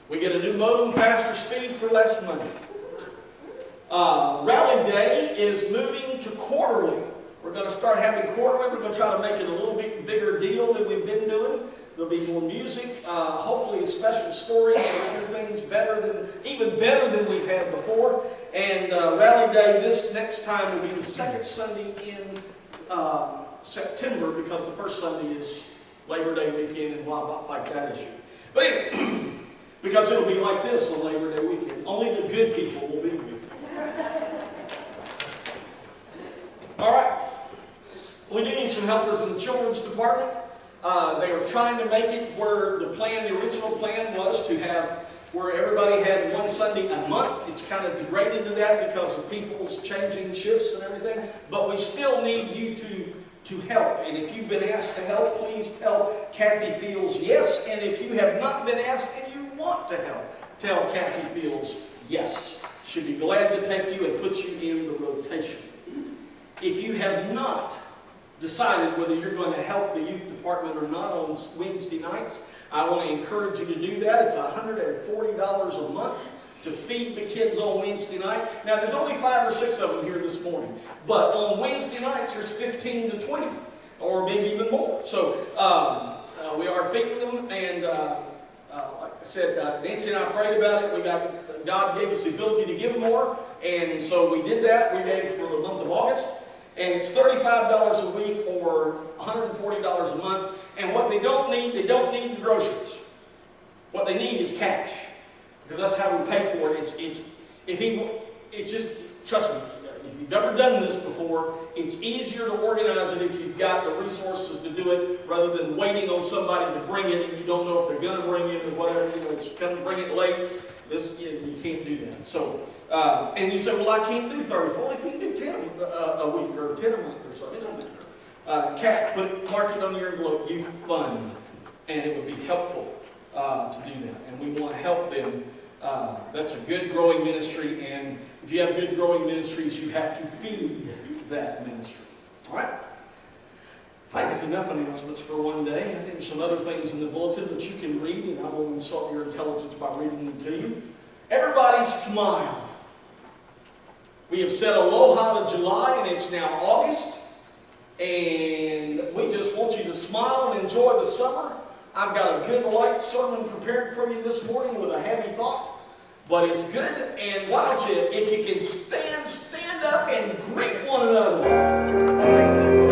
We get a new modem, faster speed for less money. Rally Day is moving to quarterly. We're going to start having quarterly. We're going to try to make it a little bit bigger deal than we've been doing. There'll be more music, hopefully special stories and other things even better than we've had before. And Rally Day this next time will be the second Sunday in September, because the first Sunday is Labor Day weekend, and why not fight that issue? But anyway, because it'll be like this on Labor Day weekend. Only the good people will be here. All right. We do need some helpers in the children's department. They are trying to make it where the original plan was to have where everybody had one Sunday a month. It's kind of degraded to that because of people's changing shifts and everything. But we still need you to help. And if you've been asked to help, please tell Kathy Fields yes. And if you have not been asked and you want to help, tell Kathy Fields yes. She'll be glad to take you and put you in the rotation. If you have not decided whether you're going to help the youth department or not on Wednesday nights, I want to encourage you to do that. It's $140 a month to feed the kids on Wednesday night. Now, there's only 5 or 6 of them here this morning, but on Wednesday nights there's 15 to 20, or maybe even more. So we are feeding them, and like I said, Nancy and I prayed about it. God gave us the ability to give more, and so we did that. We gave for the month of August. And it's $35 a week or $140 a month. And what they don't need the groceries. What they need is cash, because that's how we pay for it. It's just, trust me, if you've never done this before, it's easier to organize it if you've got the resources to do it, rather than waiting on somebody to bring it and you don't know if they're going to bring it or whatever. It's going to bring it late. You can't do that. So. And you say, well, I can't do 30. Well, if you can do 10 a week or 10 a month or something, it doesn't matter. Mark it on your envelope, Youth Fund, and it would be helpful to do that. And we want to help them. That's a good growing ministry, and if you have good growing ministries, you have to feed that ministry. All right? I think it's enough announcements for one day. I think there's some other things in the bulletin that you can read, and I won't insult your intelligence by reading them to you. Everybody smile. We have said aloha to July, and it's now August. And we just want you to smile and enjoy the summer. I've got a good light sermon prepared for you this morning with a heavy thought. But it's good. And why don't you, if you can stand up and greet one another.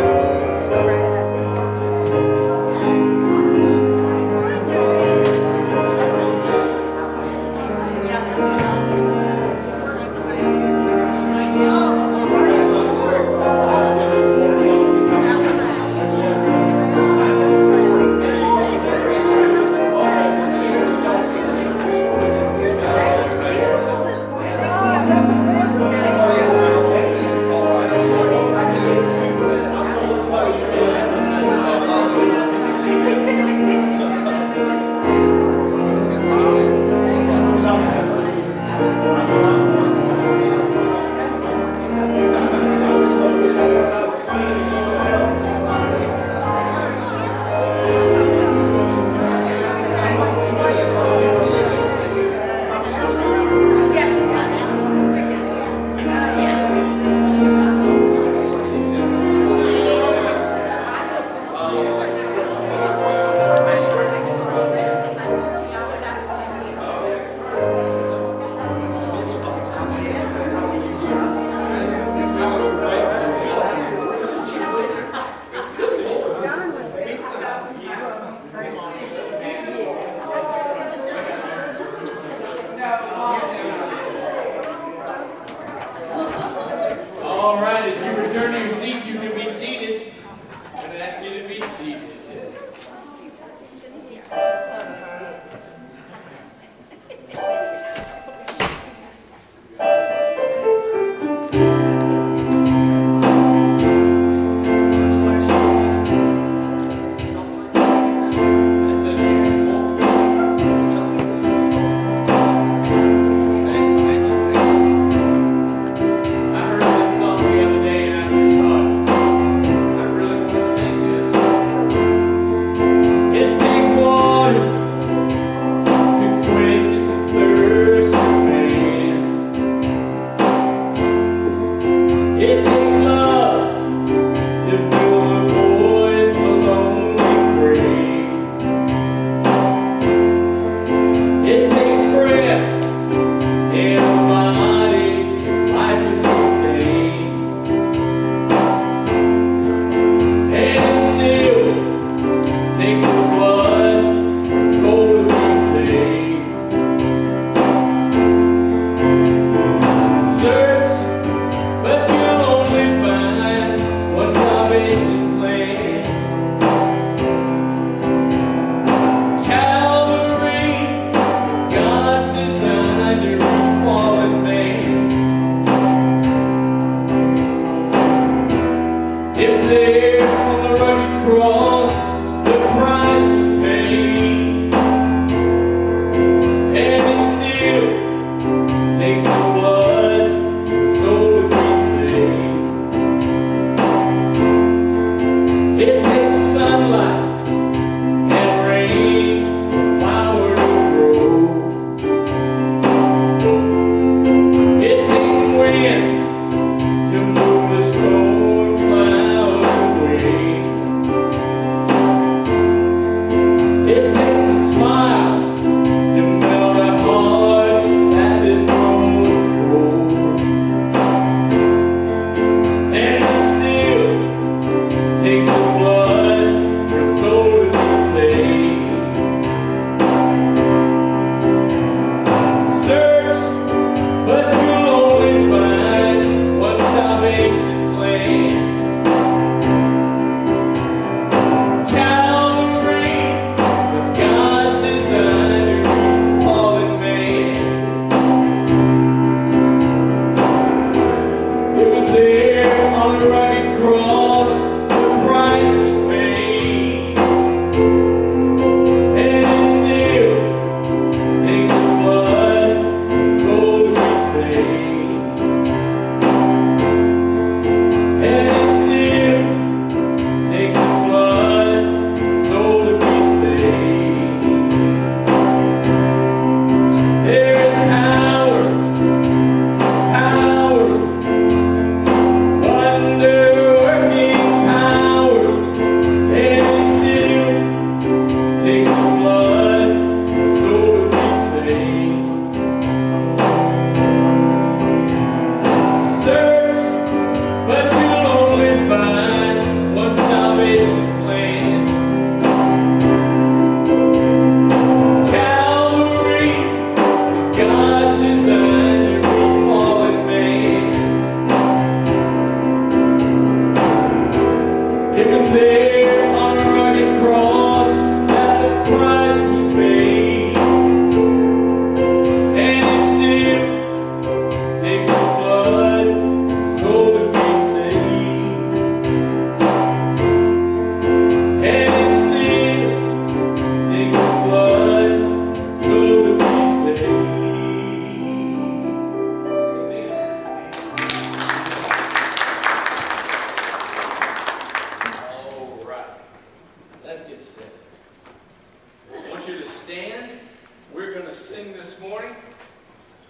sing this morning.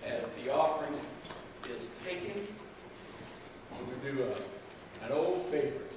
As the offering is taken, we're going to do an old favorite.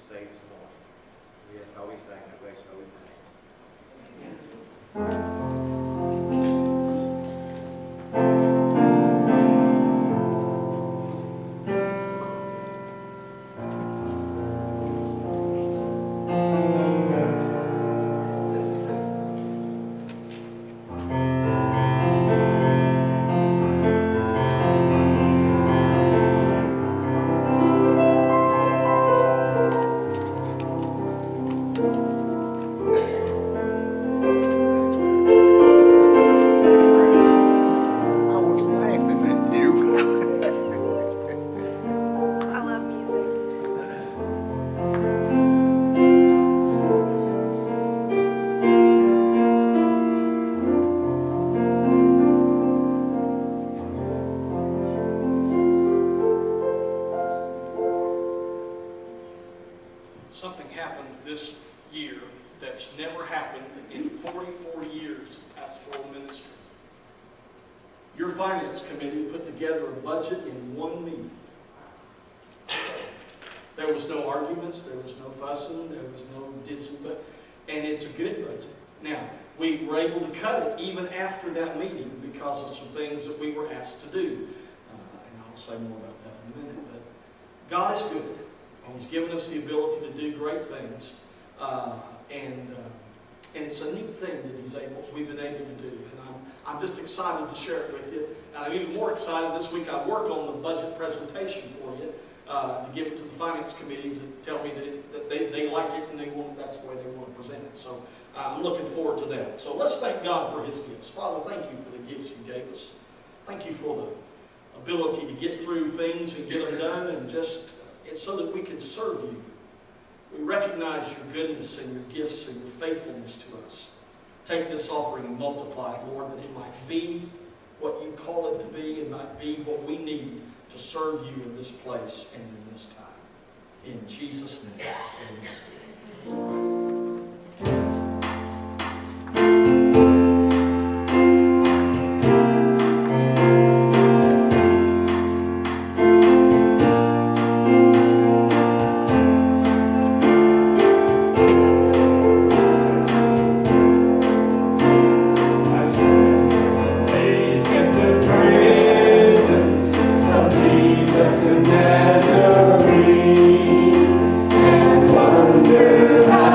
Say this morning. Yes, always saying the grace, always name. Your finance committee put together a budget in one meeting. There was no arguments, there was no fussing, there was no dissing, and it's a good budget. Now, we were able to cut it even after that meeting because of some things that we were asked to do. And I'll say more about that in a minute. But God is good, and He's given us the ability to do great things. And it's a neat thing that we've been able to do. And I'm just excited to share it with you. And I'm even more excited this week. I worked on the budget presentation for you to give it to the finance committee to tell me that they like it and that's the way they want to present it. So I'm looking forward to that. So let's thank God for His gifts. Father, thank you for the gifts you gave us. Thank you for the ability to get through things and get them done, and just it's so that we can serve you. We recognize your goodness and your gifts and your faithfulness to us. Take this offering and multiply it, Lord, that it might be what you call it to be and might be what we need to serve you in this place and in this time. In Jesus' name, amen. And wonder how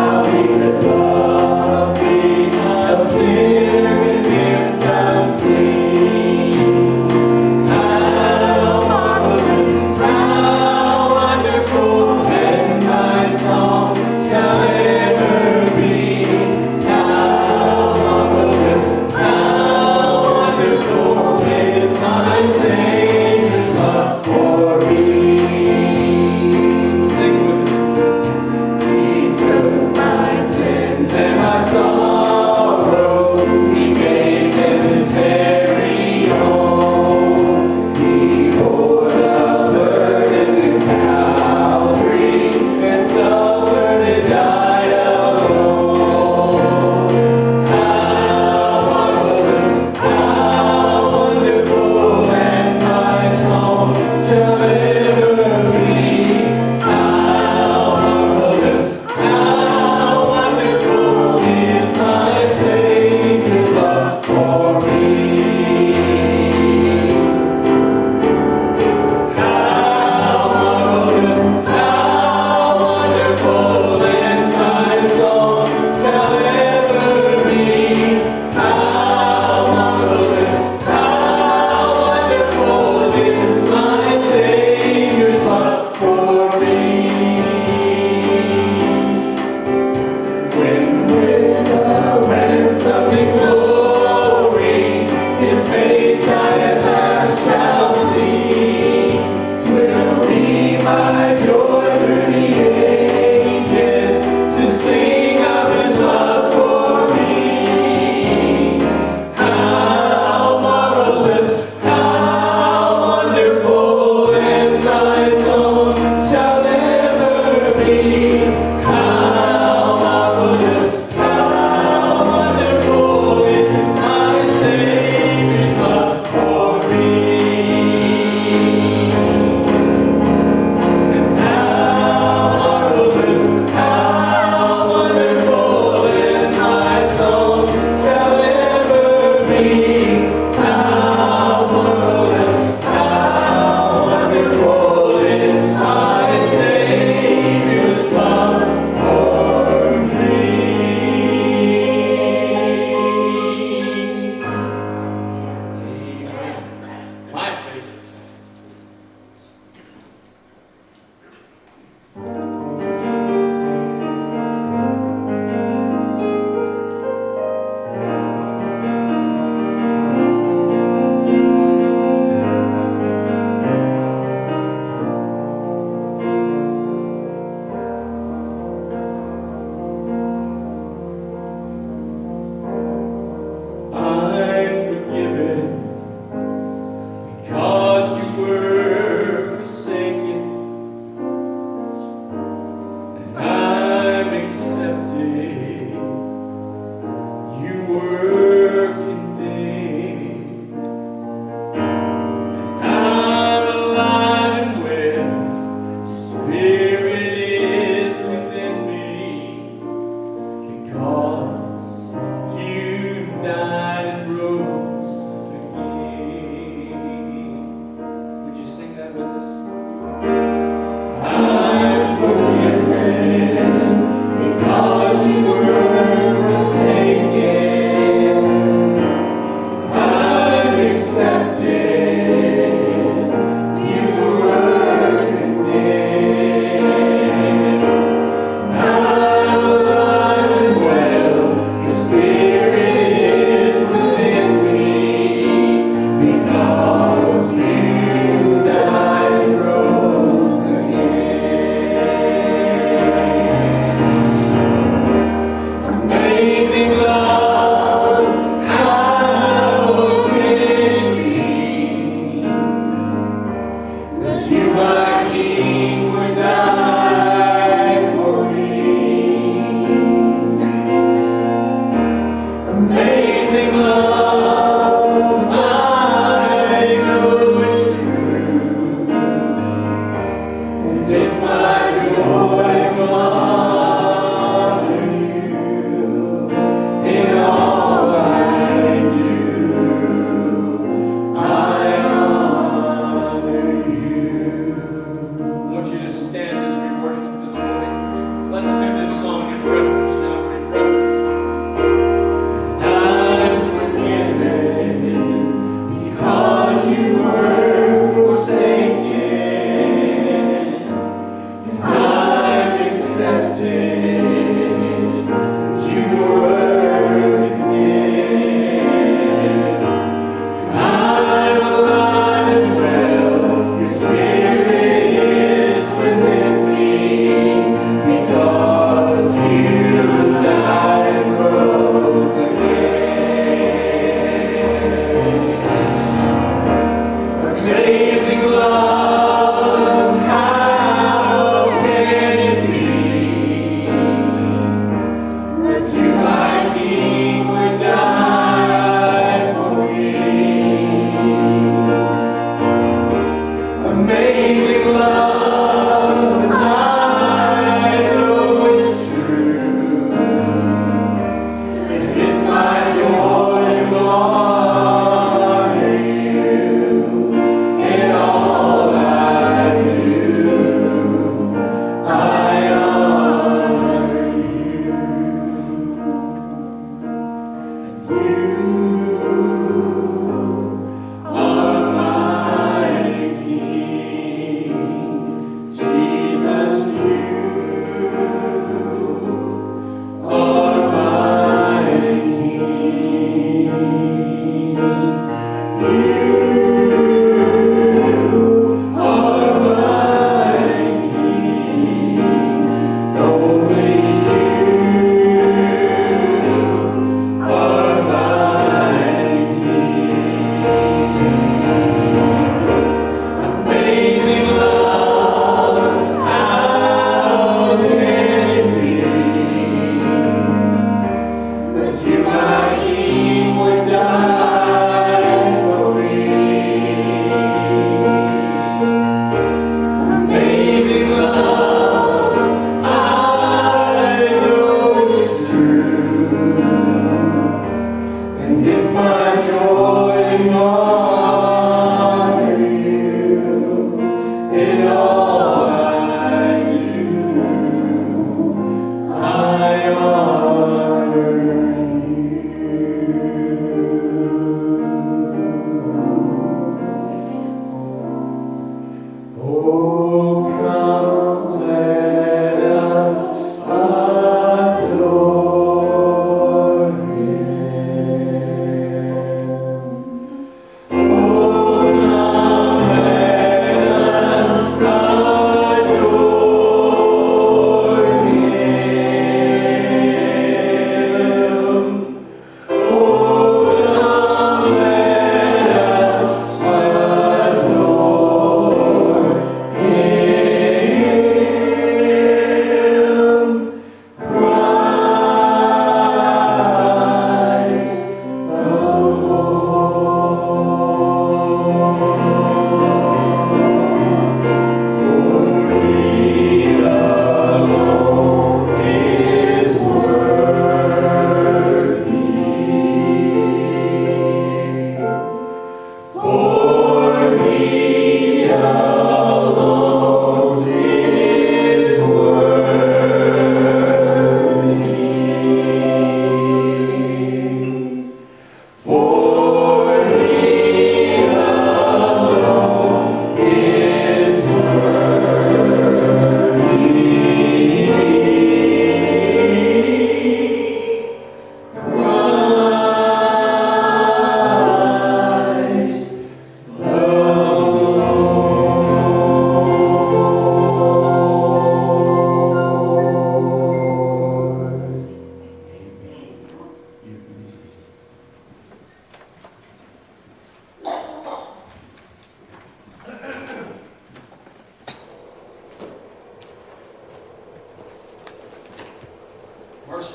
Mercy.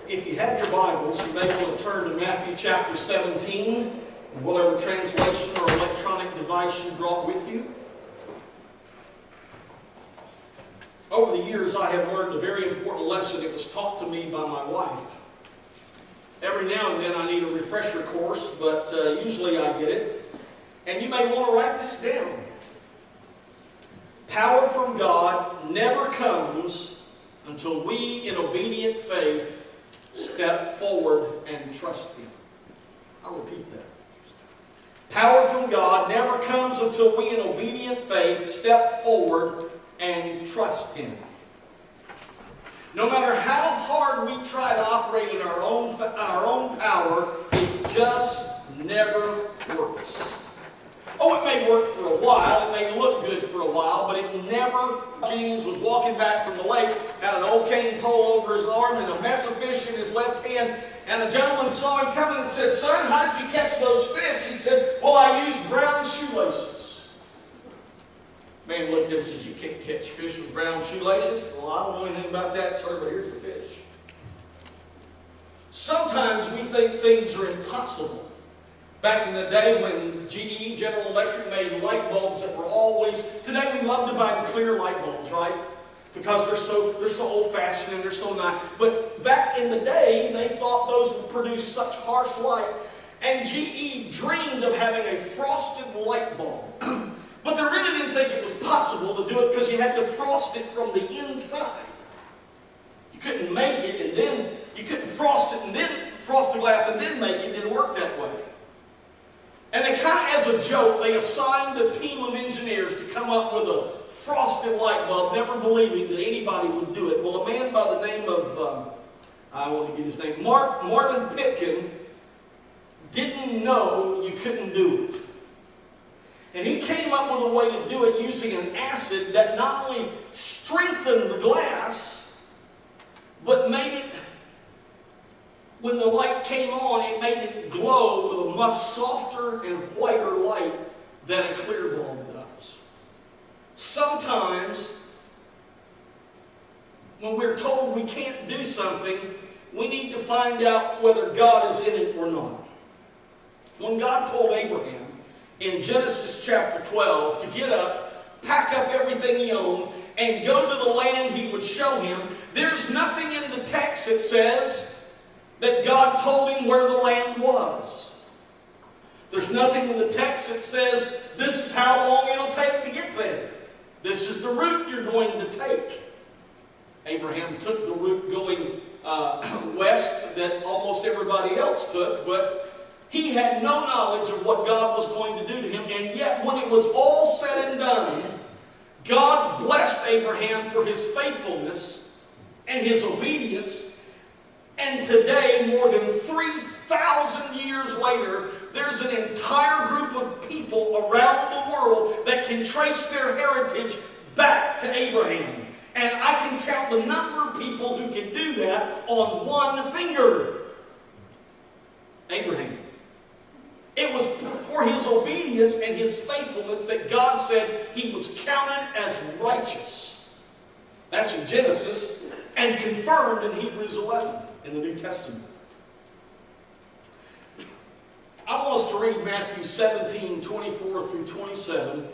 If you have your Bibles, you may want to turn to Matthew chapter 17, whatever translation or electronic device you brought with you. Over the years, I have learned a very important lesson. It was taught to me by my wife. Every now and then I need a refresher course, but usually I get it. And you may want to write this down. Power from God never comes until we, in obedient faith, step forward and trust Him. I'll repeat that. Power from God never comes until we, in obedient faith, step forward and trust Him. No matter how hard we try to operate in our own power, it just never works. Oh, it may work for a while, it may look good for a while, but it never. James was walking back from the lake, had an old cane pole over his arm and a mess of fish in his left hand, and a gentleman saw him coming and said, "Son, how did you catch those fish?" He said, "Well, I used brown shoelaces." Man looked at him and says, "You can't catch fish with brown shoelaces?" "Well, I don't know anything about that, sir, but here's the fish." Sometimes we think things are impossible. Back in the day when GE, General Electric, made light bulbs that were always... Today we love to buy the clear light bulbs, right? Because they're so old-fashioned and they're so nice. But back in the day, they thought those would produce such harsh light. And GE dreamed of having a frosted light bulb. But they really didn't think it was possible to do it because you had to frost it from the inside. You couldn't make it and then... You couldn't frost it and then frost the glass and then make it. It didn't work that way. And they kind of, as a joke, they assigned a team of engineers to come up with a frosted light bulb, never believing that anybody would do it. Well, a man by the name of, I want to get his name, Marvin Pitkin, didn't know you couldn't do it. And he came up with a way to do it using an acid that not only strengthened the glass, but made it, when the light came on, it made it glow with a much softer and whiter light than a clear bulb does. Sometimes, when we're told we can't do something, we need to find out whether God is in it or not. When God told Abraham in Genesis chapter 12 to get up, pack up everything he owned, and go to the land He would show him, there's nothing in the text that says that God told him where the land was. There's nothing in the text that says this is how long it'll take to get there. This is the route you're going to take. Abraham took the route going west that almost everybody else took, but he had no knowledge of what God was going to do to him. And yet, when it was all said and done, God blessed Abraham for his faithfulness and his obedience. And today, more than 3,000 years later, there's an entire group of people around the world that can trace their heritage back to Abraham. And I can count the number of people who can do that on one finger. Abraham. It was for his obedience and his faithfulness that God said he was counted as righteous. That's in Genesis and confirmed in Hebrews 11 in the New Testament. I want us to read Matthew 17, 24 through 27.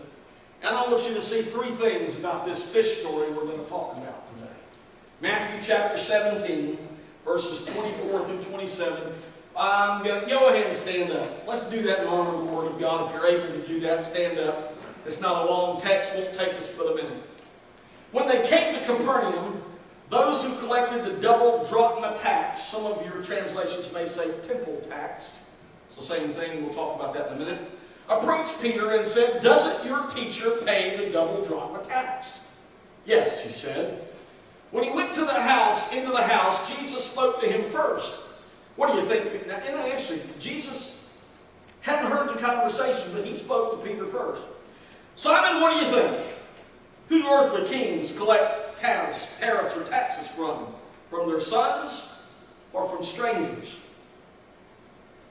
And I want you to see three things about this fish story we're going to talk about today. Matthew chapter 17, verses 24 through 27. I'm going to go ahead and stand up. Let's do that in honor of the Word of God. If you're able to do that, stand up. It's not a long text. Won't take us but a minute. When they came to Capernaum, those who collected the double drachma tax, some of your translations may say temple tax. It's the same thing. We'll talk about that in a minute. Approached Peter and said, "Doesn't your teacher pay the double drachma tax?" "Yes," he said. When he went to into the house, Jesus spoke to him first. What do you think? Now, isn't that interesting? Jesus hadn't heard the conversation, but he spoke to Peter first. "Simon, what do you think? Who do earthly kings collect tariffs or taxes from? From their sons or from strangers?"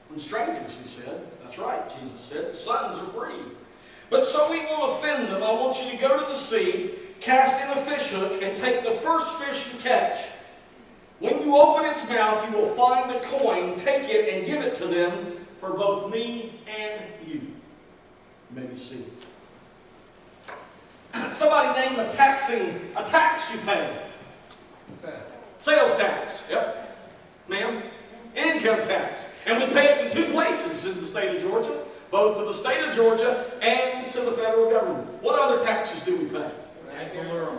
"From strangers," he said. "That's right," Jesus said. "The sons are free. But so we won't offend them, I want you to go to the sea, cast in a fish hook, and take the first fish you catch. When you open its mouth, you will find a coin. Take it and give it to them for both me and you." Maybe see. Somebody name a tax you pay. Sales tax. Yep. Ma'am. Income tax. And we pay it to two places in the state of Georgia, both to the state of Georgia and to the federal government. What other taxes do we pay? Ad valorem.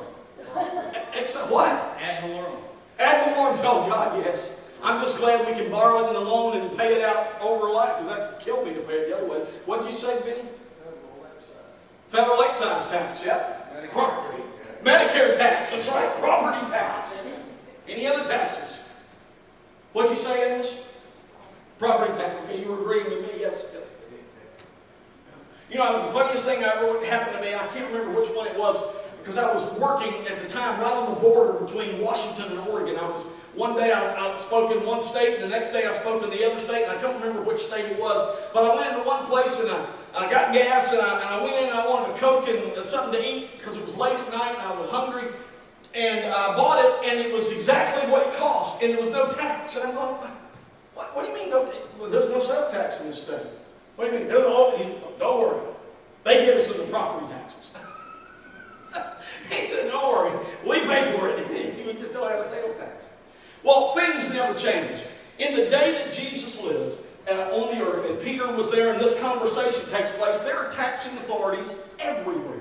Except what? Ad valorem. Ad valorem. Oh, God, yes. I'm just glad we can borrow it in a loan and pay it out over life, because that killed me to pay it the other way. What did you say, Benny? Federal excise tax, yeah. Medicare tax, that's right. Property tax. Any other taxes? What'd you say, Amos? Property tax. Okay, you were agreeing with me, yes. You know, the funniest thing that ever happened to me, I can't remember which one it was, because I was working at the time right on the border between Washington and Oregon. One day I spoke in one state, and the next day I spoke in the other state, and I don't remember which state it was. But I went into one place, and I got gas, and I went in, and I wanted a Coke and something to eat, because it was late at night, and I was hungry. And I bought it, and it was exactly what it cost, and there was no tax. And I'm like, what do you mean? Well, there's no sales tax in this state. What do you mean? Don't worry. They give us the property taxes. He said, "Don't worry. We pay for it. We just don't have a sales tax." Well, things never change. In the day that Jesus lived on the earth, and Peter was there, and this conversation takes place, there are taxing authorities everywhere.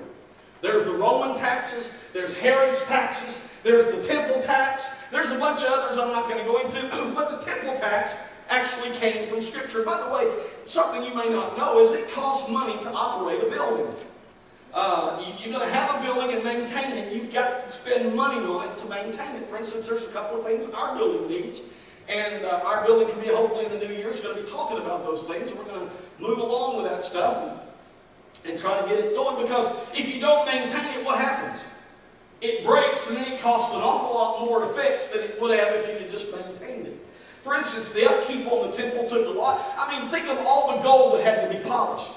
There's the Roman taxes, there's Herod's taxes, there's the temple tax, there's a bunch of others I'm not going to go into, but the temple tax actually came from Scripture. By the way, something you may not know is it costs money to operate a building. You're going to have a building and maintain it. You've got to spend money on it to maintain it. For instance, there's a couple of things that our building needs, and our building can be, hopefully in the new year, is going to be talking about those things. We're going to move along with that stuff and try to get it going, because if you don't maintain it, what happens? It breaks, and then it costs an awful lot more to fix than it would have if you had just maintained it. For instance, the upkeep on the temple took a lot. I mean, think of all the gold that had to be polished.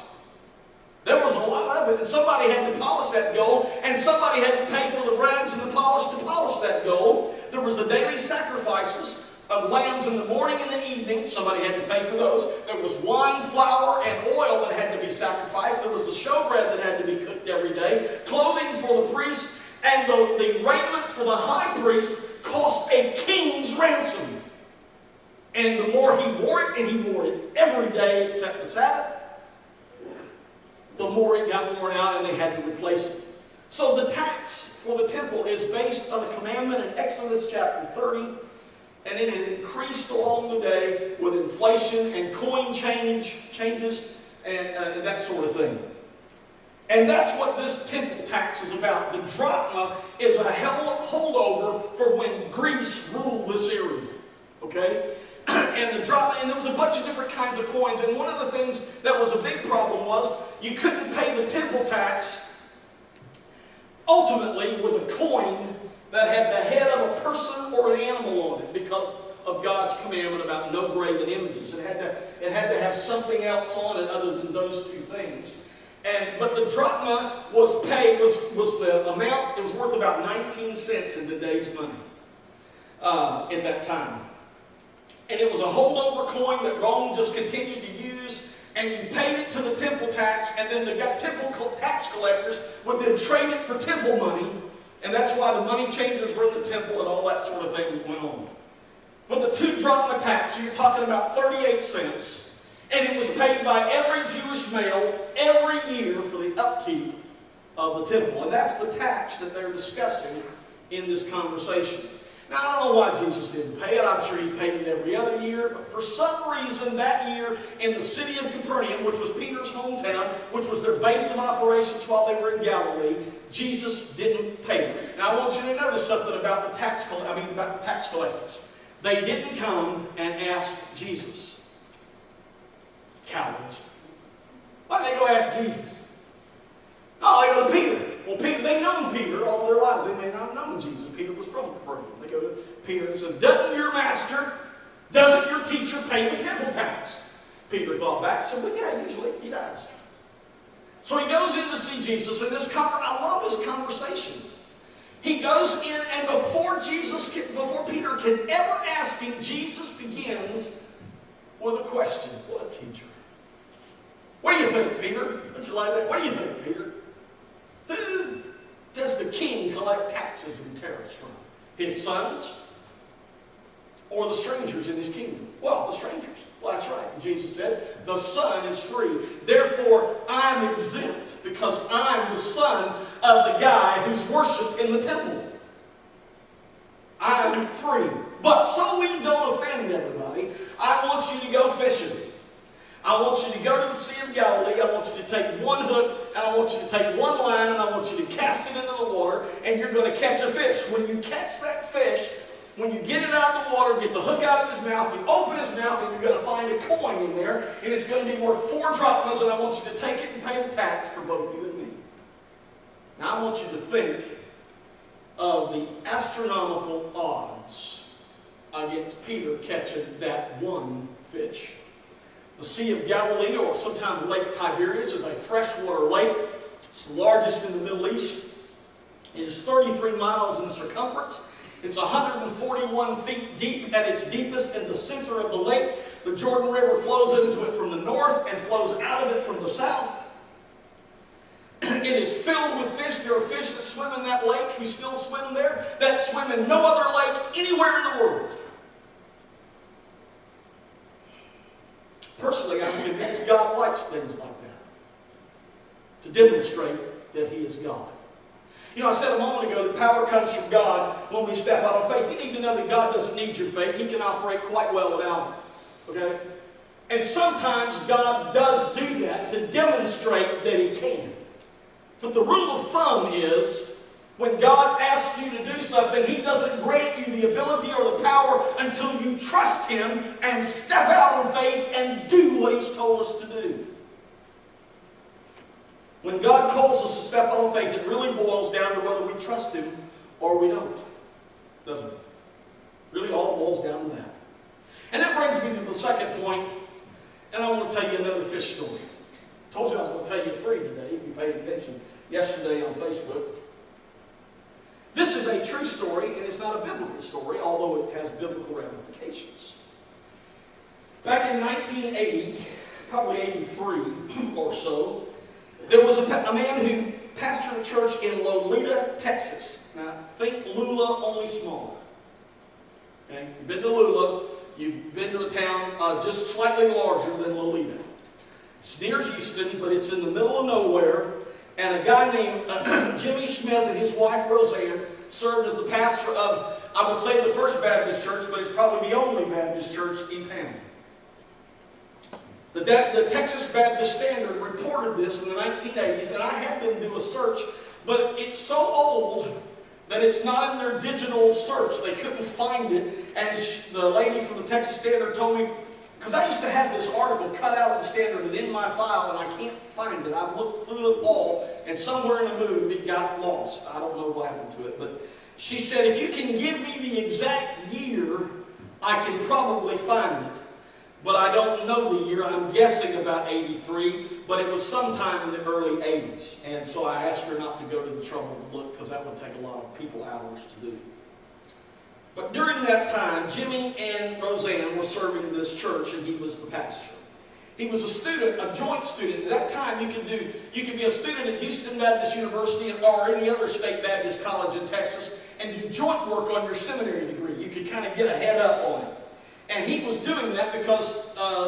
There was a lot of it, and somebody had to polish that gold, and somebody had to pay for the rags and the polish to polish that gold. There was the daily sacrifices of lambs in the morning and the evening. Somebody had to pay for those. There was wine, flour, and oil that had to be sacrificed. There was the showbread that had to be cooked every day. Clothing for the priest, and the raiment for the high priest cost a king's ransom. And the more he wore it, and he wore it every day except the Sabbath, the more it got worn out and they had to replace it. So the tax for the temple is based on a commandment in Exodus chapter 30, and it had increased along the day with inflation and coin changes and that sort of thing. And that's what this temple tax is about. The drachma is a holdover for when Greece ruled this area. Okay? And the drachma, and there was a bunch of different kinds of coins, and one of the things that was a big problem was you couldn't pay the temple tax ultimately with a coin that had the head of a person or an animal on it because of God's commandment about no graven images. It had to have something else on it other than those two things. But the drachma was the amount, it was worth about 19 cents in today's money at that time. And it was a holdover coin that Rome just continued to use, and you paid it to the temple tax, and then the temple tax collectors would then trade it for temple money, and that's why the money changers were in the temple and all that sort of thing went on. But the 2 drachma tax, so you're talking about 38 cents, and it was paid by every Jewish male every year for the upkeep of the temple. And that's the tax that they're discussing in this conversation. Now, I don't know why Jesus didn't pay it. I'm sure he paid it every other year. But for some reason, that year in the city of Capernaum, which was Peter's hometown, which was their base of operations while they were in Galilee, Jesus didn't pay it. Now, I want you to notice something about the tax collectors. They didn't come and ask Jesus. Cowards. Why did they go ask Jesus? No, they go to Peter. Well, Peter, they known Peter all their lives. They may not have known Jesus. Peter was from Capernaum. They go to Peter and say, doesn't your teacher pay the temple tax? Peter thought back and said, well, yeah, usually he does. So he goes in to see Jesus, and I love this conversation. He goes in, and before Peter can ever ask him, Jesus begins with a question. What a teacher. What do you think, Peter? Don't you like that? What do you think, Peter? Who does the king collect taxes and tariffs from? His sons or the strangers in his kingdom? Well, the strangers. Well, that's right. Jesus said, the son is free. Therefore, I'm exempt because I'm the son of the guy who's worshipped in the temple. I'm free. But so we don't offend everybody, I want you to go fishing. I want you to go to the Sea of Galilee. I want you to take one hook, and I want you to take one line, and I want you to cast it into the water, and you're going to catch a fish. When you catch that fish, when you get it out of the water, get the hook out of his mouth, you open his mouth, and you're going to find a coin in there, and it's going to be worth 4 drachmas, and I want you to take it and pay the tax for both you and me. Now I want you to think of the astronomical odds against Peter catching that one fish. The Sea of Galilee, or sometimes Lake Tiberias, is a freshwater lake. It's the largest in the Middle East. It is 33 miles in circumference. It's 141 feet deep at its deepest in the center of the lake. The Jordan River flows into it from the north and flows out of it from the south. It is filled with fish. There are fish that swim in that lake who still swim there, that swim in no other lake anywhere in the world. Personally, I'm convinced God likes things like that, to demonstrate that He is God. You know, I said a moment ago that power comes from God when we step out on faith. You need to know that God doesn't need your faith. He can operate quite well without it. Okay? And sometimes God does do that to demonstrate that He can. But the rule of thumb is, when God asks you to do something, He doesn't grant you the ability or the power until you trust Him and step out on faith and do what He's told us to do. When God calls us to step out on faith, it really boils down to whether we trust Him or we don't. Doesn't it? Really all boils down to that. And that brings me to the second point, and I want to tell you another fish story. I told you I was going to tell you 3 today, if you paid attention yesterday on Facebook. This is a true story, and it's not a biblical story, although it has biblical ramifications. Back in 1980, probably 83 or so, there was a man who pastored a church in Lolita, Texas. Now, think Lula, only smaller. Okay? You've been to Lula. you've been to a town just slightly larger than Lolita. It's near Houston, but it's in the middle of nowhere. And a guy named Jimmy Smith and his wife Roseanne served as the pastor of, I would say, the First Baptist Church, but it's probably the only Baptist church in town. The Texas Baptist Standard reported this in the 1980s, and I had them do a search, but it's so old that it's not in their digital search. They couldn't find it, and the lady from the Texas Standard told me, because I used to have this article cut out of the Standard and in my file, and I can't find it. I've looked through it all, and somewhere in the move it got lost. I don't know what happened to it, but she said, if you can give me the exact year, I can probably find it. But I don't know the year. I'm guessing about 83, but it was sometime in the early 80s. And so I asked her not to go to the trouble to look, because that would take a lot of people hours to do. But during that time, Jimmy and Roseanne were serving this church, and he was the pastor. He was a student, a joint student. At that time, you could be a student at Houston Baptist University or any other state Baptist college in Texas and do joint work on your seminary degree. You could kind of get a head up on it. And he was doing that because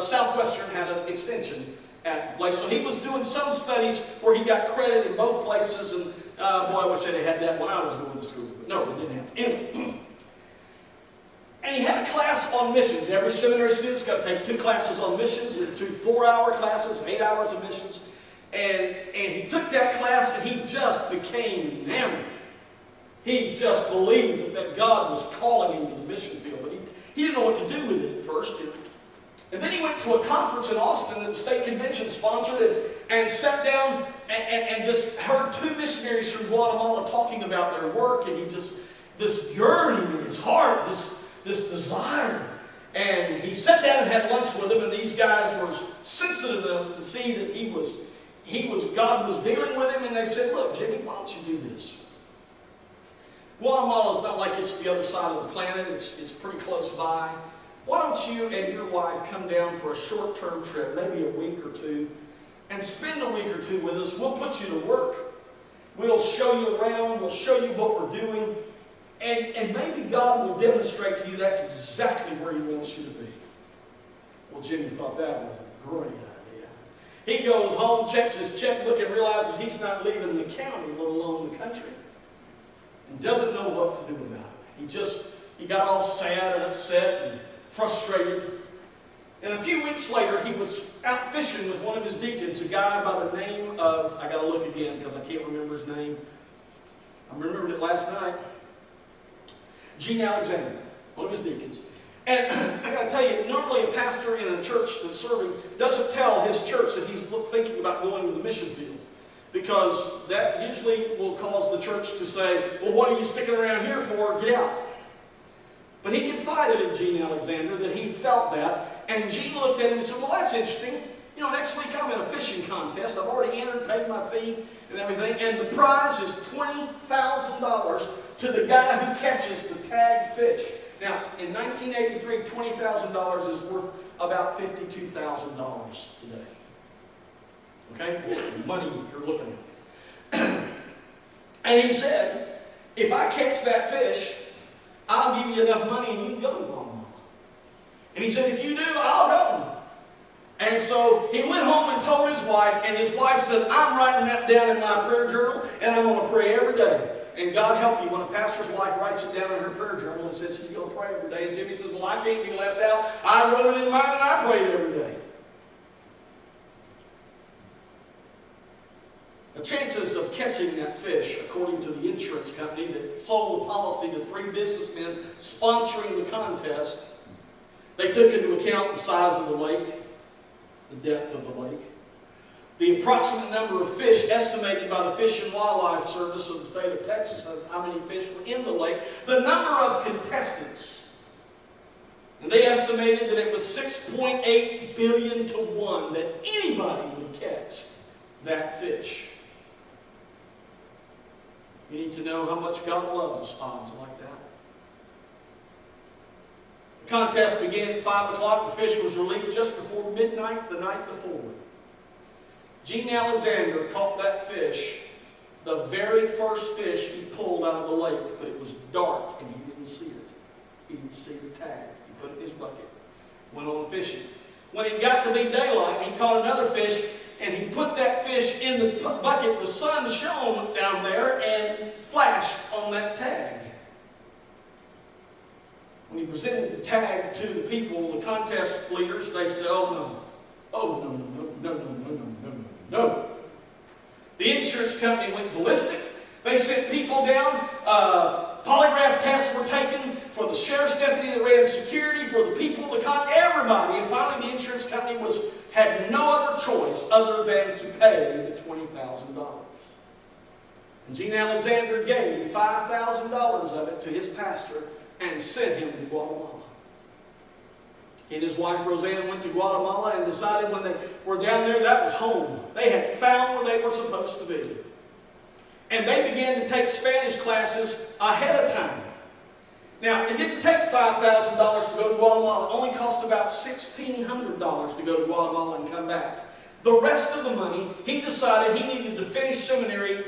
Southwestern had an extension at the place. So he was doing some studies where he got credit in both places. And boy, I wish they had that when I was going to school. But no, they didn't have to. Anyway. And he had a class on missions. Every seminary student's got to take 2 classes on missions. They're 2 4-hour classes, 8 hours of missions. And he took that class and he just became enamored. He just believed that God was calling him to the mission field. But he didn't know what to do with it at first. And then he went to a conference in Austin that the state convention sponsored and sat down and just heard 2 missionaries from Guatemala talking about their work. And he just, this yearning in his heart, this desire. And he sat down and had lunch with them, and these guys were sensitive enough to see that God was dealing with him, and they said, look, Jimmy, why don't you do this? Guatemala is not like it's the other side of the planet. It's pretty close by. Why don't you and your wife come down for a short-term trip, maybe a week or 2, and spend a week or 2 with us. We'll put you to work. We'll show you around. We'll show you what we're doing. And maybe God will demonstrate to you that's exactly where He wants you to be. Well, Jimmy thought that was a great idea. He goes home, checks his checkbook, and realizes he's not leaving the county, let alone the country. And doesn't know what to do about it. He got all sad and upset and frustrated. And a few weeks later, he was out fishing with one of his deacons, a guy by the name of, I got to look again because I can't remember his name. I remembered it last night. Gene Alexander, one of his deacons. And I got to tell you, normally a pastor in a church that's serving doesn't tell his church that he's thinking about going to the mission field, because that usually will cause the church to say, well, what are you sticking around here for? Get out. But he confided in Gene Alexander that he felt that, and Gene looked at him and said, well, that's interesting. You know, next week I'm in a fishing contest. I've already entered, paid my fee and everything, and the prize is $20,000 to the guy who catches the tagged fish. Now, in 1983, $20,000 is worth about $52,000 today. Okay? It's the money you're looking at. And he said, if I catch that fish, I'll give you enough money and you can go to Guatemala. And he said, if you do, I'll go. And so he went home and told his wife, and his wife said, I'm writing that down in my prayer journal, and I'm going to pray every day. And God help you when a pastor's wife writes it down in her prayer journal and says she's going to pray every day. And Jimmy says, well, I can't be left out. I wrote it in mine and I prayed every day. The chances of catching that fish, according to the insurance company that sold the policy to 3 businessmen sponsoring the contest, they took into account the size of the lake, the depth of the lake, the approximate number of fish estimated by the Fish and Wildlife Service of the state of Texas, of how many fish were in the lake, the number of contestants. And they estimated that it was 6.8 billion to 1 that anybody would catch that fish. You need to know how much God loves odds like that. The contest began at 5 o'clock. The fish was released just before midnight the night before. Gene Alexander caught that fish, the very first fish he pulled out of the lake, but it was dark and he didn't see it. He didn't see the tag. He put it in his bucket. went on fishing. When it got to be daylight, he caught another fish, and he put that fish in the bucket. The sun shone down there and flashed on that tag. When he presented the tag to the people, the contest leaders, they said, "Oh no, oh no, no, no, no, no, no, no, no, no." The insurance company went ballistic. They sent people down. Polygraph tests were taken for the sheriff's deputy that ran security, for the people, everybody. And finally, the insurance company had no other choice other than to pay the $20,000. And Gene Alexander gave $5,000 of it to his pastor and sent him to Guatemala. He and his wife Roseanne went to Guatemala and decided when they were down there that was home. They had found where they were supposed to be. And they began to take Spanish classes ahead of time. Now, it didn't take $5,000 to go to Guatemala. It only cost about $1,600 to go to Guatemala and come back. The rest of the money, he decided he needed to finish seminary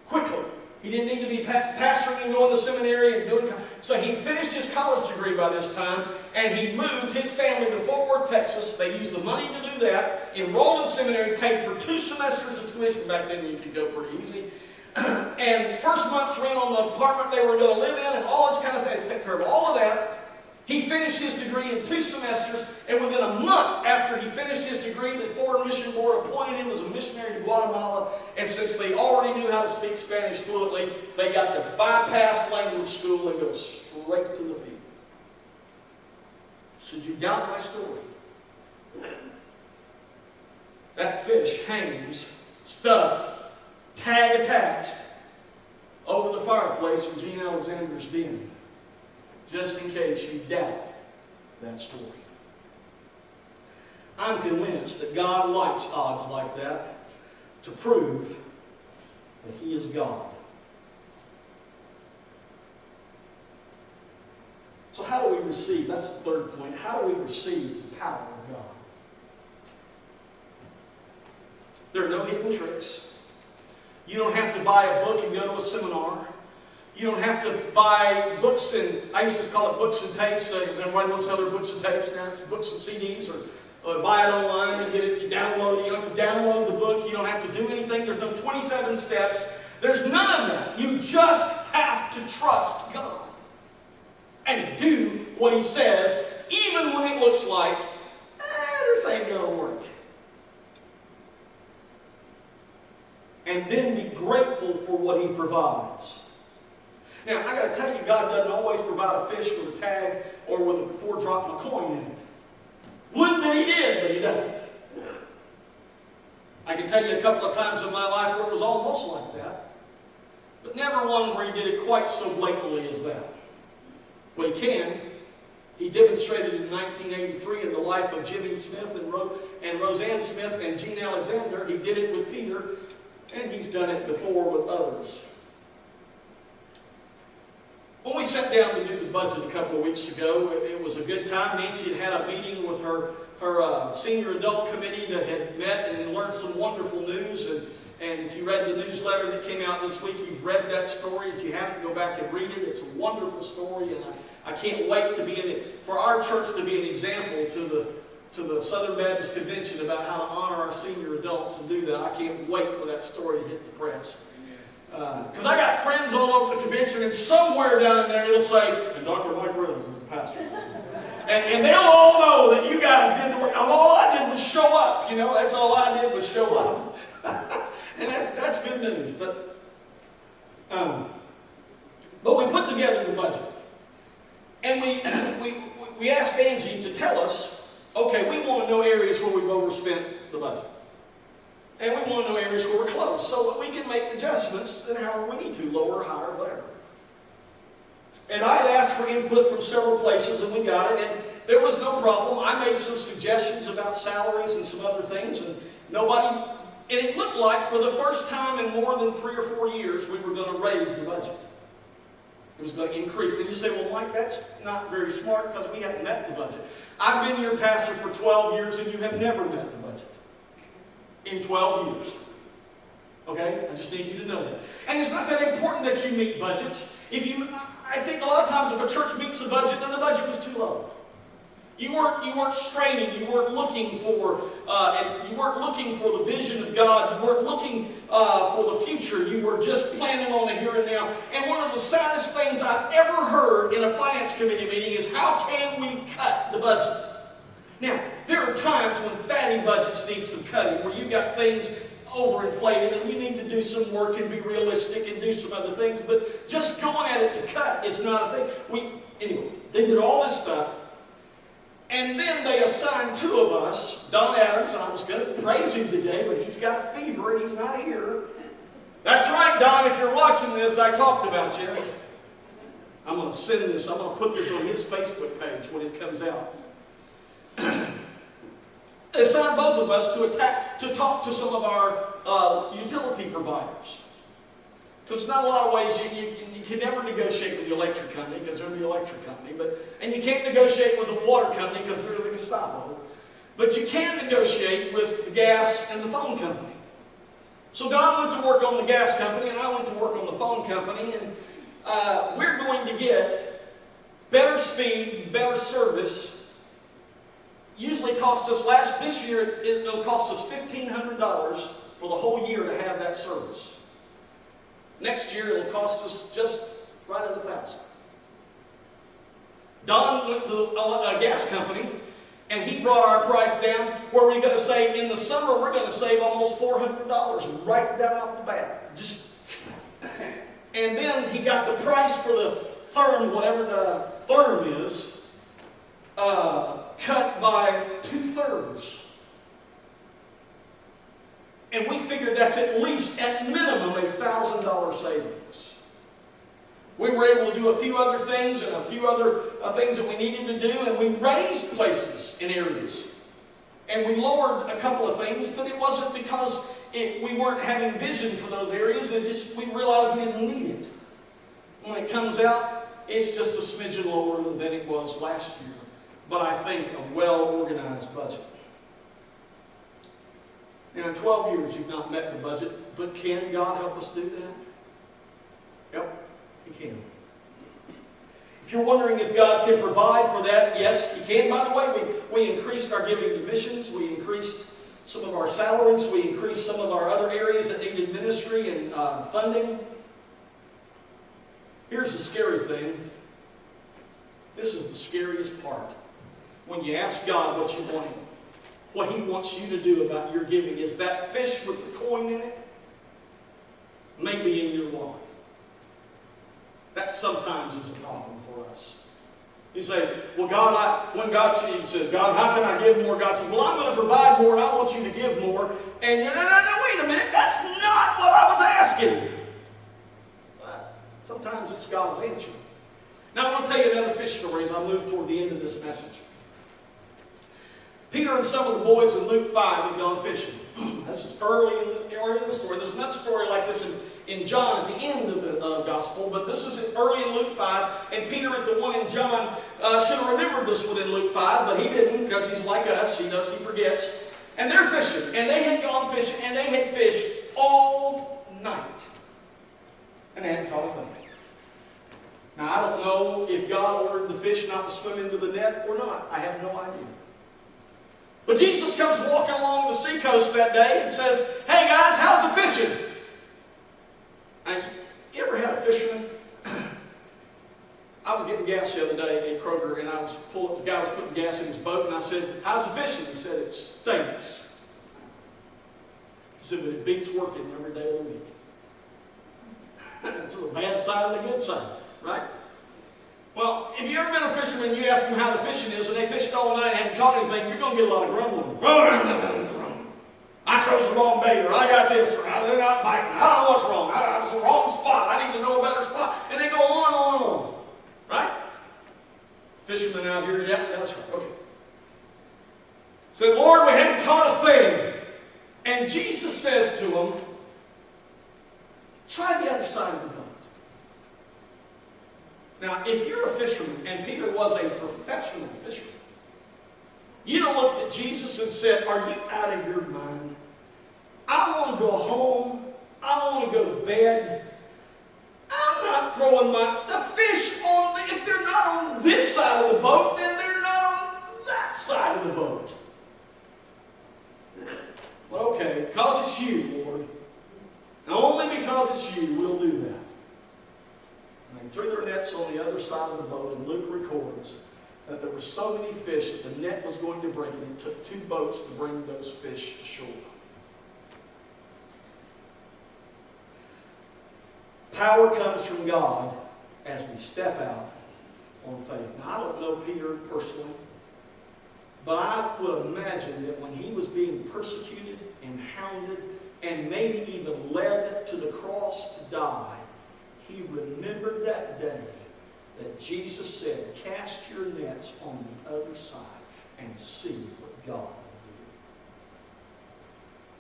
quickly. He didn't need to be pastoring and going to seminary and doing... So he finished his college degree by this time, and he moved his family to Fort Worth, Texas. They used the money to do that, enrolled in seminary, paid for 2 semesters of tuition. Back then you could go pretty easy. And first month's rent on the apartment they were going to live in and all this kind of thing. Take care of all of that. He finished his degree in 2 semesters, and within a month after he finished his degree, the Foreign Mission Board appointed him as a missionary to Guatemala, and since they already knew how to speak Spanish fluently, they got to bypass language school and go straight to the field. Should you doubt my story? That fish hangs, stuffed, tag attached, over the fireplace in Gene Alexander's den, just in case you doubt that story. I'm convinced that God likes odds like that to prove that He is God. So how do we receive? That's the third point. How do we receive the power of God? There are no hidden tricks. You don't have to buy a book and go to a seminar. You don't have to buy books and, I used to call it books and tapes, because everybody wants other books and tapes now. It's books and CDs, or buy it online and get it, you download it. You don't have to download the book. You don't have to do anything. There's no 27 steps. There's none of that. You just have to trust God and do what He says, even when it looks like, this ain't going to work. And then be grateful for what He provides. Now, I got to tell you, God doesn't always provide a fish with a tag or with a 4-drachma coin in it. Would that He did, but He doesn't. I can tell you a couple of times in my life where it was almost like that, but never one where He did it quite so blatantly as that. But He can. He demonstrated in 1983 in the life of Jimmy Smith and Roseanne Smith and Gene Alexander. He did it with Peter. And He's done it before with others. When we sat down to do the budget a couple of weeks ago, it was a good time. Nancy had had a meeting with her senior adult committee that had met and learned some wonderful news. And if you read the newsletter that came out this week, you've read that story. If you haven't, go back and read it. It's a wonderful story, and I can't wait to be for our church to be an example to the Southern Baptist Convention about how to honor our senior adults and do that. I can't wait for that story to hit the press. Because I got friends all over the convention, and somewhere down in there it'll say, and Dr. Mike Reynolds is the pastor. and they'll all know that you guys did the work. All I did was show up, that's all I did was show up. And that's good news. But we put together the budget. And we asked Angie to tell us, okay, we want to know areas where we've overspent the budget. And we want to know areas where we're close, so that we can make adjustments and however we need to, lower, higher, whatever. And I'd asked for input from several places, and we got it, and there was no problem. I made some suggestions about salaries and some other things, and it looked like for the first time in more than 3 or 4 years, we were going to raise the budget. It was going to increase. And you say, well, Mike, that's not very smart because we haven't met the budget. I've been your pastor for 12 years and you have never met the budget. In 12 years. Okay? I just need you to know that. And it's not that important that you meet budgets. I think a lot of times if a church meets the budget, then the budget was too low. You weren't straining. You weren't looking for the vision of God. You weren't looking for the future. You were just planning on the here and now. And one of the saddest things I've ever heard in a finance committee meeting is, how can we cut the budget? Now, there are times when fatty budgets need some cutting, where you've got things overinflated and you need to do some work and be realistic and do some other things. But just going at it to cut is not a thing. Anyway, they did all this stuff. And then they assigned two of us, Don Adams, and I was going to praise him today, but he's got a fever and he's not here. That's right, Don, if you're watching this, I talked about you. I'm going to send this, I'm going to put this on his Facebook page when it comes out. They assigned both of us to talk to some of our utility providers. Because there's not a lot of ways you can never negotiate with the electric company because they're the electric company, and you can't negotiate with the water company because they're the Gestapo. But you can negotiate with the gas and the phone company. So Don went to work on the gas company, and I went to work on the phone company, and we're going to get better speed, better service. Usually cost us this year it'll cost us $1,500 for the whole year to have that service. Next year, it'll cost us just right at $1,000. Don went to a gas company, and he brought our price down, where we're going to save, in the summer, we're going to save almost $400 right down off the bat. And then he got the price for the therm, whatever the therm is, cut by 2/3. And we figured that's at least, at minimum, $1,000 savings. We were able to do a few other things and a few other things that we needed to do, and we raised places in areas. And we lowered a couple of things, but it wasn't because we weren't having vision for those areas. We realized we didn't need it. When it comes out, it's just a smidgen lower than it was last year. But I think a well-organized budget. Now, in 12 years, you've not met the budget, but can God help us do that? Yep, He can. If you're wondering if God can provide for that, yes, He can. By the way, we increased our giving to missions. We increased some of our salaries. We increased some of our other areas that needed ministry and funding. Here's the scary thing. This is the scariest part. When you ask God what you want Him, what He wants you to do about your giving, is that fish with the coin in it may be in your wallet. That sometimes is a problem for us. You say, well, God, when God said, God, how can I give more? God says, well, I'm going to provide more and I want you to give more. And you're, no, wait a minute, that's not what I was asking. But sometimes it's God's answer. Now, I want to tell you another fish story as I move toward the end of this message. Peter and some of the boys in Luke 5 had gone fishing. This is early in the story. There's another story like this in John at the end of the gospel, but this is early in Luke 5, and Peter at the one in John should have remembered this one in Luke 5, but he didn't, because he's like us. He forgets. And they're fishing, and they had gone fishing, and they had fished all night, and they hadn't caught a thing. Now, I don't know if God ordered the fish not to swim into the net or not. I have no idea. But Jesus comes walking along the seacoast that day and says, hey guys, how's the fishing? And you ever had a fisherman? I was getting gas the other day at Kroger, and the guy was putting gas in his boat, and I said, how's the fishing? He said, it stinks. He said, but it beats working every day of the week. It's the bad side and the good side, right? Well, if you've ever been a fisherman, you ask them how the fishing is, and they fished all night and hadn't caught anything, you're going to get a lot of grumbling. I chose the wrong bait, or I got this, or they're not biting. I don't know what's wrong. I was the wrong spot. I need to know a better spot. And they go on and on and on. Right? Fishermen out here, yeah, that's right. Okay. Said, Lord, we hadn't caught a thing. And Jesus says to them, try the other side of the boat. Now, if you're a fisherman, and Peter was a professional fisherman, you'd have looked at Jesus and said, are you out of your mind? I want to go home. I want to go to bed. I'm not throwing the fish on, if they're not on this side of the boat, then they're not on okay, because it's you, Lord. And only because it's you, we'll do that. And they threw their nets on the other side of the boat, and Luke records that there were so many fish that the net was going to break, and it took 2 boats to bring those fish to shore. Power comes from God as we step out on faith. Now, I don't know Peter personally, but I would imagine that when he was being persecuted and hounded and maybe even led to the cross to die, he remembered that day that Jesus said, cast your nets on the other side and see what God will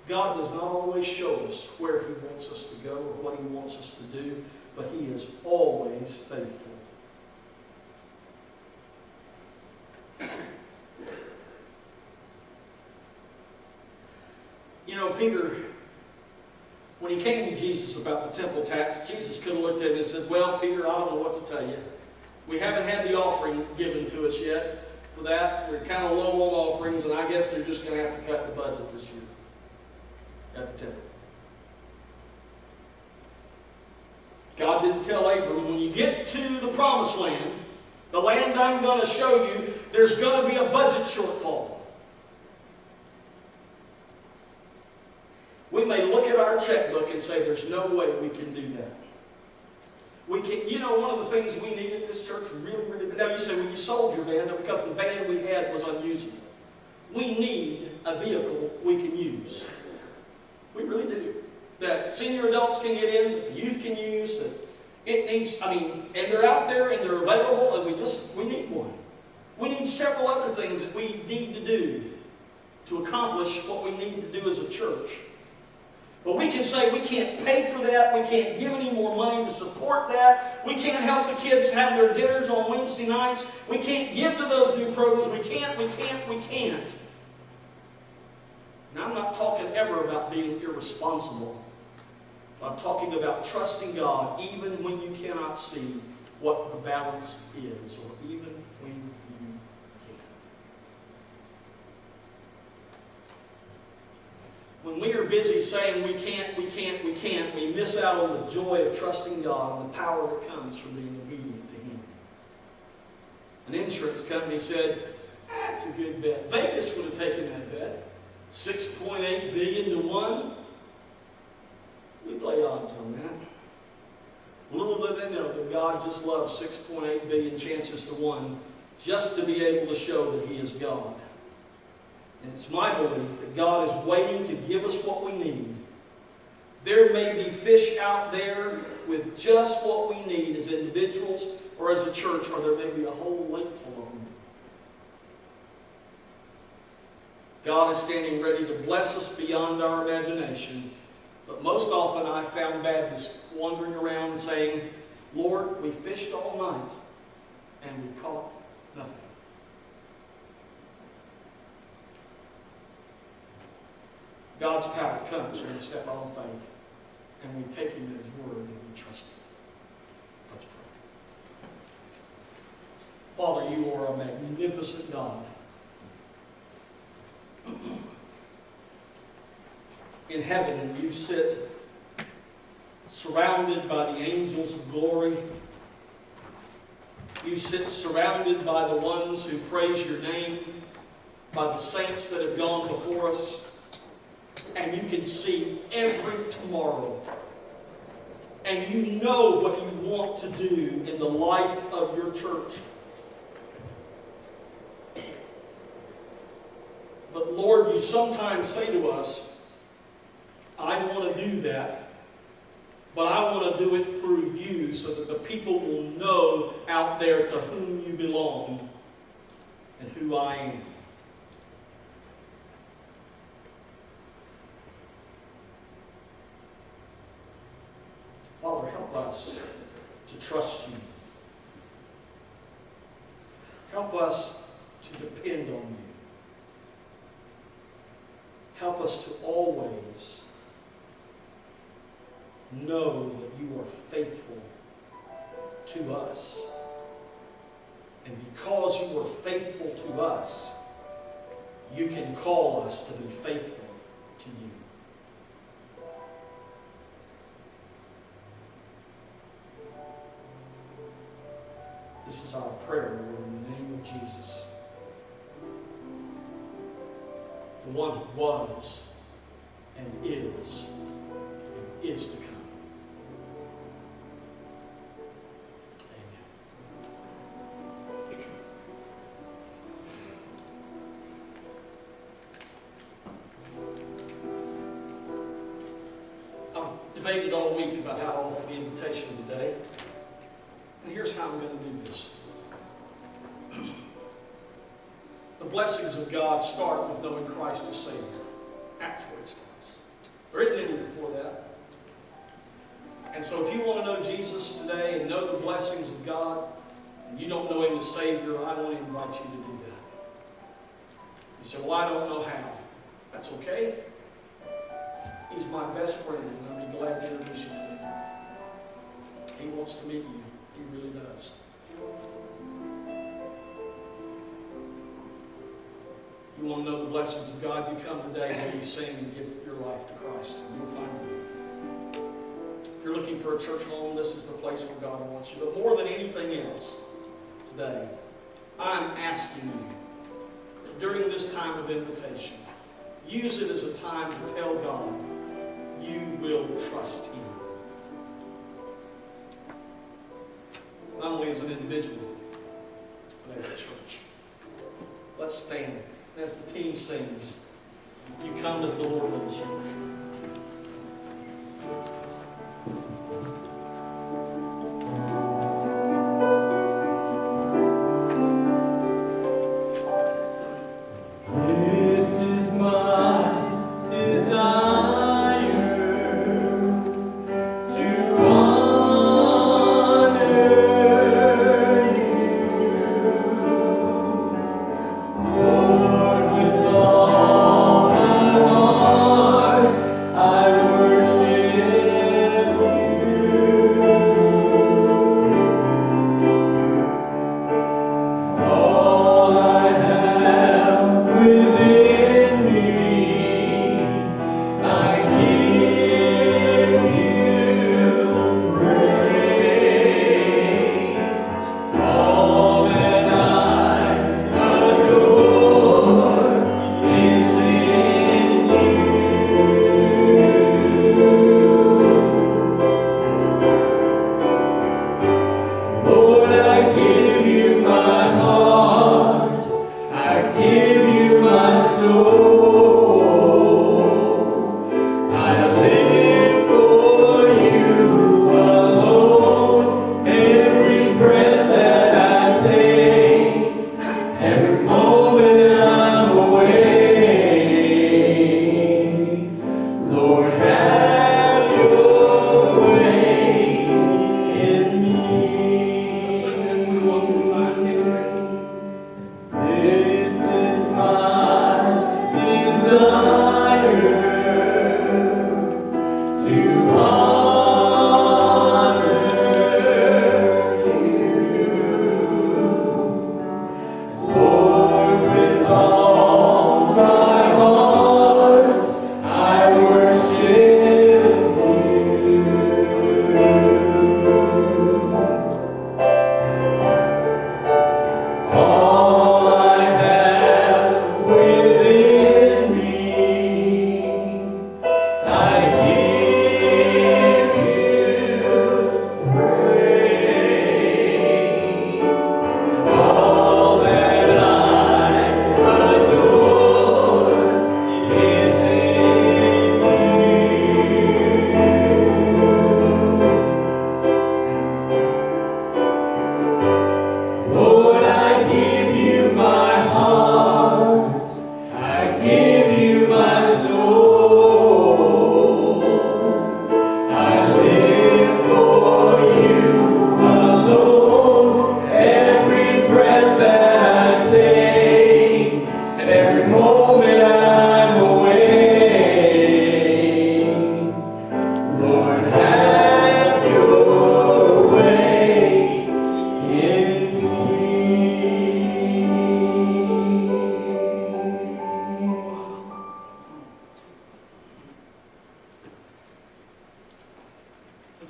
do. God does not always show us where He wants us to go or what He wants us to do, but He is always faithful. You know, Peter, when he came to Jesus about the temple tax, Jesus could have looked at him and said, well, Peter, I don't know what to tell you. We haven't had the offering given to us yet for that. We're kind of low on offerings, and I guess they're just going to have to cut the budget this year at the temple. God didn't tell Abram, when you get to the promised land, the land I'm going to show you, there's going to be a budget shortfall. We may look at our checkbook and say, there's no way we can do that. We can, you know, one of the things we need at this church really, now you say, well, you sold your van because the van we had was unusable. We need a vehicle we can use. We really do. That senior adults can get in, that the youth can use, that it needs, and they're out there and they're available, and we need one. We need several other things that we need to do to accomplish what we need to do as a church. But we can say we can't pay for that, we can't give any more money to support that, we can't help the kids have their dinners on Wednesday nights, we can't give to those new programs, we can't. Now, I'm not talking ever about being irresponsible. I'm talking about trusting God even when you cannot see what the balance is, or even when you can. When we are busy saying we can't, we miss out on the joy of trusting God and the power that comes from being obedient to Him. An insurance company said, that's a good bet. Vegas would have taken that bet. 6.8 billion to 1. We'd lay odds on that. Little did they know that God just loves 6.8 billion chances to 1 just to be able to show that He is God. And it's my belief that God is waiting to give us what we need. There may be fish out there with just what we need as individuals or as a church, or there may be a whole lake full of them. God is standing ready to bless us beyond our imagination. But most often I found Baptists wandering around saying, Lord, we fished all night and we caught nothing. God's power comes when we step out on faith and we take Him at His word and we trust Him. Let's pray. Father, You are a magnificent God. In heaven, You sit surrounded by the angels of glory. You sit surrounded by the ones who praise Your name, by the saints that have gone before us. And You can see every tomorrow. And You know what You want to do in the life of Your church. But Lord, You sometimes say to us, I want to do that, but I want to do it through You so that the people will know out there to whom You belong and who I am. Father, help us to trust You. Help us to depend on You. Help us to always know that You are faithful to us. And because You are faithful to us, You can call us to be faithful to you. This is our prayer, Lord, in the name of Jesus. The one who was and is to come. Debated all week about how to offer the invitation today. And here's how I'm going to do this. The blessings of God start with knowing Christ as Savior. That's where it starts. There isn't any before that. And so if you want to know Jesus today and know the blessings of God, and you don't know Him as Savior, I want to invite you to do that. You say, well, I don't know how. That's okay. He's my best friend, and I'll be glad to introduce you to him. He wants to meet you. He really does. You want to know the blessings of God? You come today where you sing and give your life to Christ. You'll find Him. If you're looking for a church home, this is the place where God wants you. But more than anything else, today, I'm asking you that during this time of invitation, use it as a time to tell God you will trust Him. Not only as an individual, but as a church. Let's stand. As the team sings, you come as the Lord leads you. Lord, with all my heart.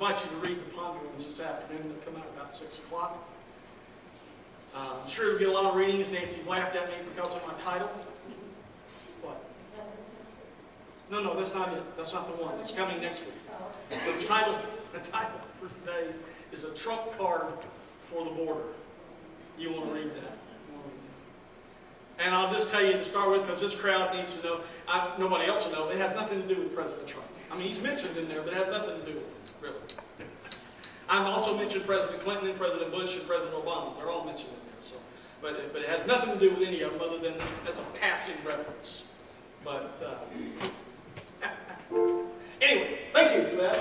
invite you to read the Ponderings this afternoon. They come out about 6 o'clock. I'm sure you'll get a lot of readings. Nancy laughed at me because of my title. What? No, that's not it. That's not the one. It's coming next week. The title for today is A Trump Card for the Border. You want to read that? And I'll just tell you to start with, because this crowd needs to know, nobody else will know, it has nothing to do with President Trump. I mean, he's mentioned in there, but it has nothing to do with him, really. I've also mentioned President Clinton and President Bush and President Obama. They're all mentioned in there. So, but it has nothing to do with any of them other than that's a passing reference. But anyway, thank you for that.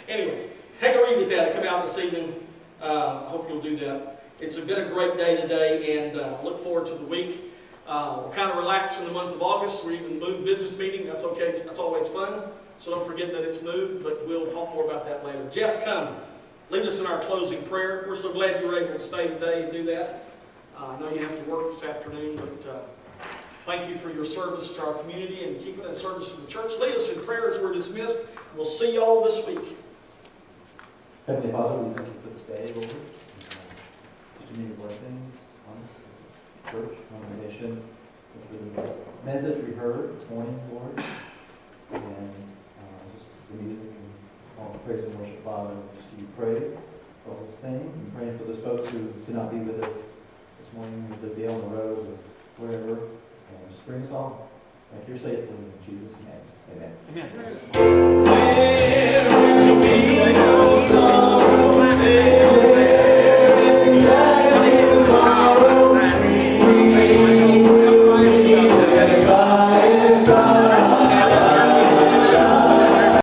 Anyway, take a read at that. Come out this evening. I hope you'll do that. It's been a great day today, and look forward to the week. We're kind of relaxed in the month of August. We're even moved business meeting. That's okay. That's always fun. So don't forget that it's moved, but we'll talk more about that later. Jeff, come. Lead us in our closing prayer. We're so glad you were able to stay today and do that. I know you have to work this afternoon, but thank you for your service to our community and keeping that service to the church. Lead us in prayer as we're dismissed. We'll see you all this week. Heavenly Father, we thank you for this day, Lord. Just your blessings on this church, congregation, with the message we heard this morning, Lord, and just the music and all the praise and worship, Father. Just give you praise for all those things, and praying for those folks who could not be with us this morning, whether they be on the road or wherever. And just bring us all back here safely in Jesus' name. Amen. Amen. There shall be a